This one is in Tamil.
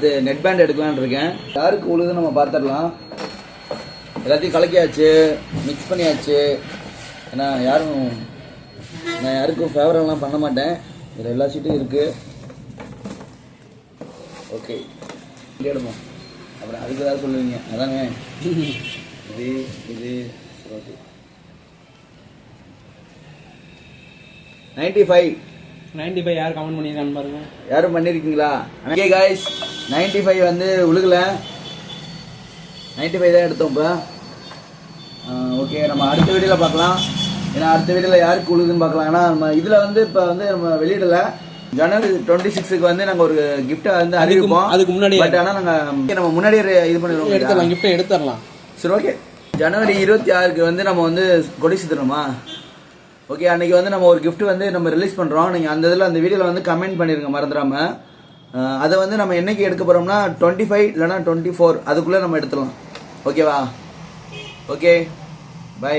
இது நெட் பேண்ட் எடுக்கலான்னு இருக்கேன். யாருக்கு உழுது நம்ம பார்த்துடலாம். எல்லாத்தையும் கலக்கியாச்சு, மிக்ஸ் பண்ணியாச்சு. ஏன்னா நான் யாருக்கும் ஃபேவரெல்லாம் பண்ண மாட்டேன். இதில் எல்லா சீட்டும் இருக்குது. ஓகே, எடுப்போம். அப்புறம் அதுக்கு ஏதாவது சொல்லுவீங்க, அதாங்க இது ஓகே. 95 யார் கமெண்ட் பண்ணியிருக்கான்னு பாருங்க. யாரும் பண்ணியிருக்கீங்களா? ஓகே காய்ஸ், 95 வந்து உழுகல, 95 தான் எடுத்தோம் இப்போ. ஓகே, நம்ம அடுத்த வீடியோவில் பார்க்கலாம். ஏன்னா அடுத்த வீடியோவில் யாருக்கு உழுதுன்னு பார்க்கலாம். ஏன்னா நம்ம இதில் வந்து இப்போ வந்து நம்ம வெளியிடலை. ஜனவரி 26க்கு வந்து நாங்கள் ஒரு கிஃப்ட்டை வந்து அறிவிப்போம். அதுக்கு முன்னாடி பட் ஆனால் நம்ம முன்னாடியே இது பண்ணிடுவோம், எடுத்துடலாம், கிஃப்ட்டை எடுத்துடலாம். சரி ஓகே. ஜனவரி 26க்கு வந்து நம்ம வந்து கொடி சுத்தணுமா? ஓகே, அன்றைக்கி வந்து நம்ம ஒரு கிஃப்ட் வந்து நம்ம ரிலீஸ் பண்ணுறோம். நீங்கள் அந்த இதில் அந்த வீடியோவில் வந்து கமெண்ட் பண்ணிடுங்க மறந்துடாமல். அதை வந்து நம்ம என்னைக்கு எடுக்க போகிறோம்னா 25 இல்லைனா 24 அதுக்குள்ளே நம்ம எடுத்துடலாம். ஓகேவா? Okay, by.